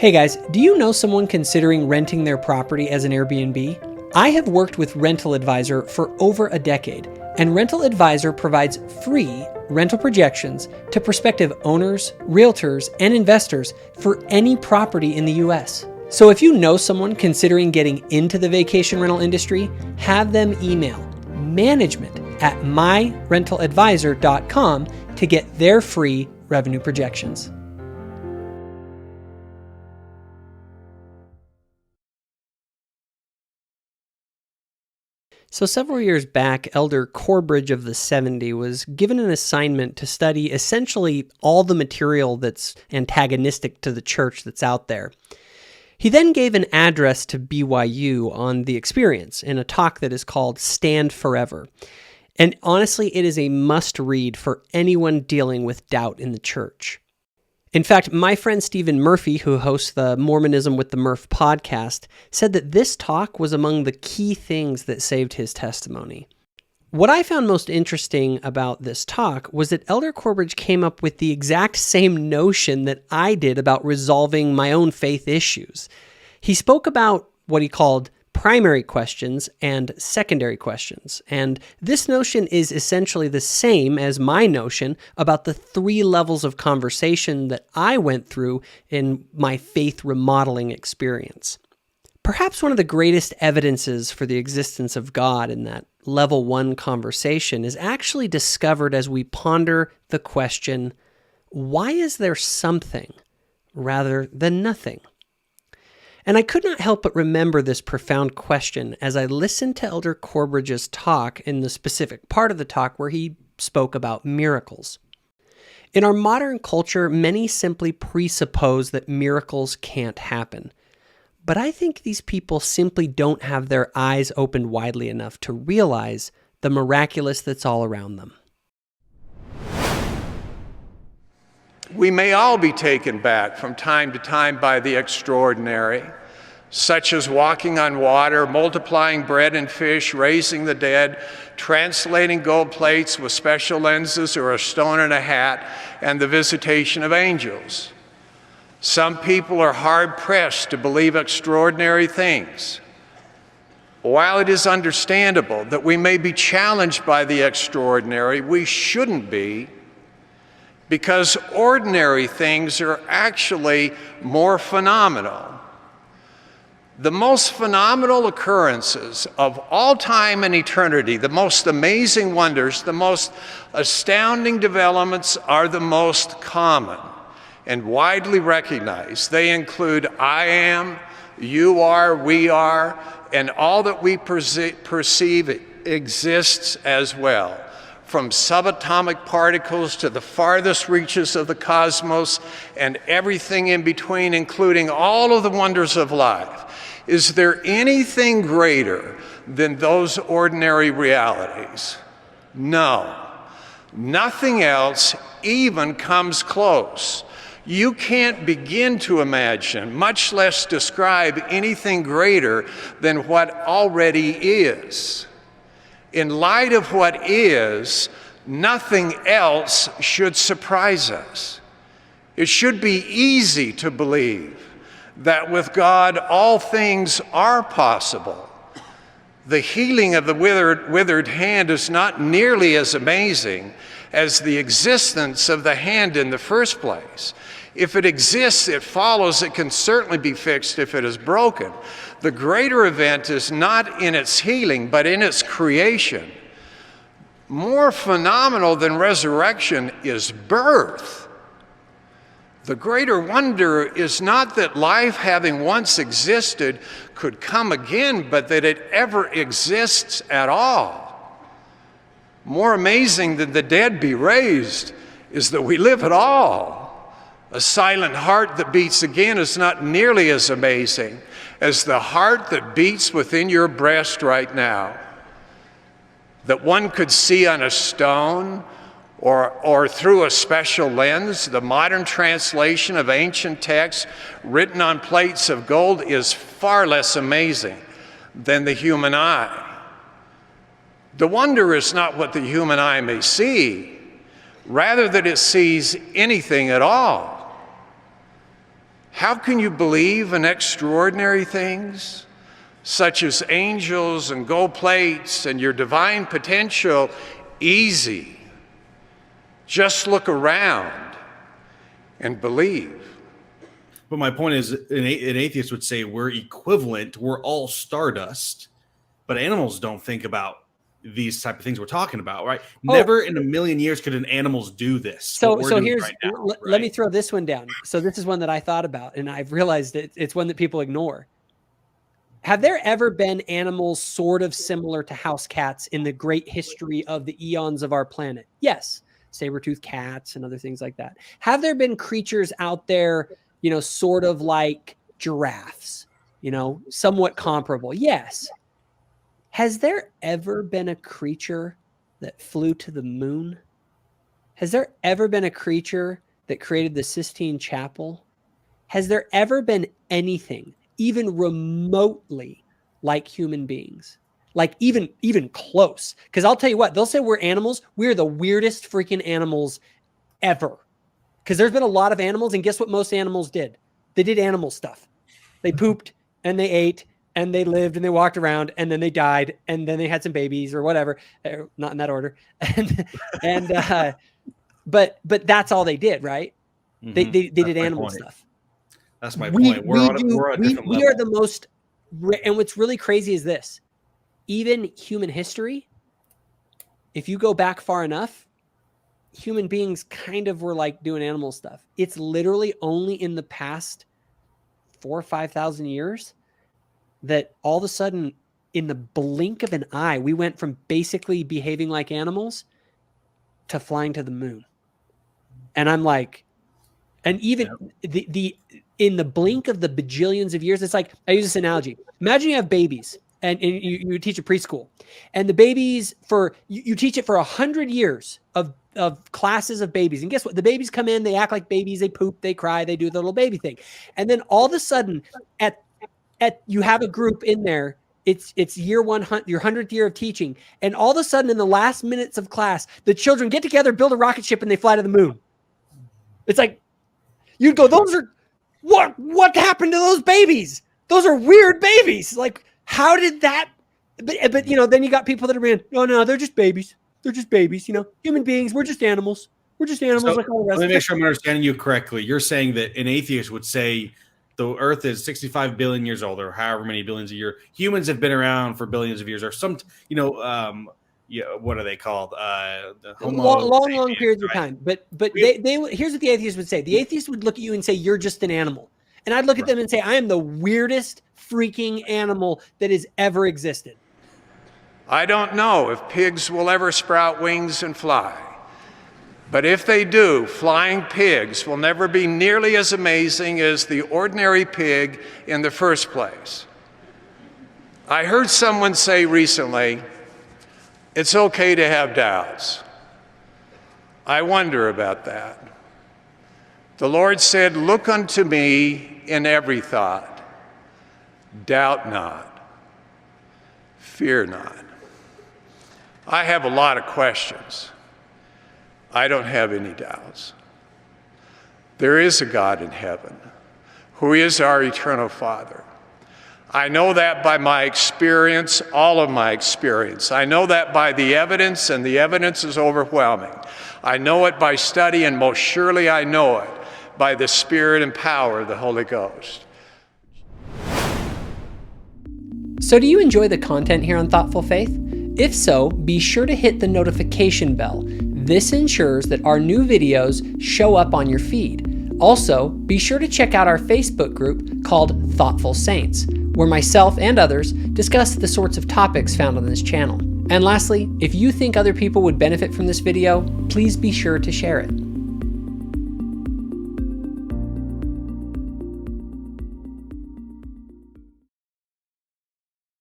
Hey guys, do you know someone considering renting their property as an Airbnb? I have worked with Rental Advisor for over a decade, and Rental Advisor provides free rental projections to prospective owners, realtors, and investors for any property in the US. So if you know someone considering getting into the vacation rental industry, have them email management@myrentaladvisor.com to get their free revenue projections. So several years back, Elder Corbridge of the 70 was given an assignment to study essentially all the material that's antagonistic to the church that's out there. He then gave an address to BYU on the experience in a talk that is called Stand Forever. And honestly, it is a must-read for anyone dealing with doubt in the church. In fact, my friend Stephen Murphy, who hosts the Mormonism with the Murph podcast, said that this talk was among the key things that saved his testimony. What I found most interesting about this talk was that Elder Corbridge came up with the exact same notion that I did about resolving my own faith issues. He spoke about what he called primary questions and secondary questions. And this notion is essentially the same as my notion about the 3 levels of conversation that I went through in my faith remodeling experience. Perhaps one of the greatest evidences for the existence of God in that level 1 conversation is actually discovered as we ponder the question, why is there something rather than nothing? And I could not help but remember this profound question as I listened to Elder Corbridge's talk in the specific part of the talk where he spoke about miracles. In our modern culture, many simply presuppose that miracles can't happen. But I think these people simply don't have their eyes opened widely enough to realize the miraculous that's all around them. We may all be taken back from time to time by the extraordinary, such as walking on water, multiplying bread and fish, raising the dead, translating gold plates with special lenses or a stone in a hat, and the visitation of angels. Some people are hard-pressed to believe extraordinary things. While it is understandable that we may be challenged by the extraordinary, we shouldn't be, because ordinary things are actually more phenomenal. The most phenomenal occurrences of all time and eternity, the most amazing wonders, the most astounding developments are the most common and widely recognized. They include I am, you are, we are, and all that we perceive exists as well. From subatomic particles to the farthest reaches of the cosmos and everything in between, including all of the wonders of life. Is there anything greater than those ordinary realities? No. Nothing else even comes close. You can't begin to imagine, much less describe anything greater than what already is. In light of what is, nothing else should surprise us. It should be easy to believe that with God all things are possible. The healing of the withered hand is not nearly as amazing as the existence of the hand in the first place. If it exists, it follows it can certainly be fixed if it is broken. The greater event is not in its healing, but in its creation. More phenomenal than resurrection is birth. The greater wonder is not that life, having once existed, could come again, but that it ever exists at all. More amazing than the dead be raised is that we live at all. A silent heart that beats again is not nearly as amazing as the heart that beats within your breast right now, that one could see on a stone or through a special lens. The modern translation of ancient texts written on plates of gold is far less amazing than the human eye. The wonder is not what the human eye may see, rather that it sees anything at all. How can you believe in extraordinary things, such as angels and gold plates and your divine potential, easy? Just look around and believe. But my point is, an atheist would say we're equivalent, we're all stardust, but animals don't think about these type of things we're talking about, right? Never in a million years could an animals do this. So here's, right now, let me throw this one down. So this is one that I thought about, and I've realized it's one that people ignore. Have there ever been animals sort of similar to house cats in the great history of the eons of our planet? Yes. Saber-toothed cats and other things like that. Have there been creatures out there, sort of like giraffes, somewhat comparable? Yes. Has there ever been a creature that flew to the moon? Has there ever been a creature that created the Sistine Chapel? Has there ever been anything even remotely like human beings? Like even close? Because I'll tell you what, they'll say we're animals. We're the weirdest freaking animals ever. Because there's been a lot of animals, and guess what most animals did? They did animal stuff. They pooped and they ate and they lived and they walked around and then they died and then they had some babies or whatever. Not in that order. But that's all they did, right? Mm-hmm. They did animal stuff. That's my point. We're on a different level. We are the most, and what's really crazy is this. Even human history, if you go back far enough, human beings kind of were like doing animal stuff. It's literally only in the past 4,000 or 5,000 years that all of a sudden, in the blink of an eye, we went from basically behaving like animals to flying to the moon. And I'm like, and even the in the blink of the bajillions of years, it's like, I use this analogy. Imagine you have babies. And you teach a preschool, and the babies you teach it for 100 years of classes of babies. And guess what? The babies come in, they act like babies, they poop, they cry, they do the little baby thing. And then all of a sudden at you have a group in there, it's year 100, your 100th year of teaching. And all of a sudden in the last minutes of class, the children get together, build a rocket ship, and they fly to the moon. It's like, you'd go, those are, what happened to those babies? Those are weird babies. Like, how did that? But then you got people that are being, no, they're just babies. They're just babies. Human beings. We're just animals. We're just animals like all the rest. Let me make sure I'm understanding you correctly. You're saying that an atheist would say the Earth is 65 billion years old, or however many billions a year. Humans have been around for billions of years, or some, what are they called? Long periods of time. But they here's what the atheist would say. The atheist would look at you and say, you're just an animal. And I'd look at them and say, I am the weirdest freaking animal that has ever existed. I don't know if pigs will ever sprout wings and fly. But if they do, flying pigs will never be nearly as amazing as the ordinary pig in the first place. I heard someone say recently, it's okay to have doubts. I wonder about that. The Lord said, look unto me in every thought. Doubt not. Fear not. I have a lot of questions. I don't have any doubts. There is a God in heaven who is our eternal Father. I know that by my experience, all of my experience. I know that by the evidence, and the evidence is overwhelming. I know it by study, and most surely I know it by the Spirit and power of the Holy Ghost. So do you enjoy the content here on Thoughtful Faith? If so, be sure to hit the notification bell. This ensures that our new videos show up on your feed. Also, be sure to check out our Facebook group called Thoughtful Saints, where myself and others discuss the sorts of topics found on this channel. And lastly, if you think other people would benefit from this video, please be sure to share it.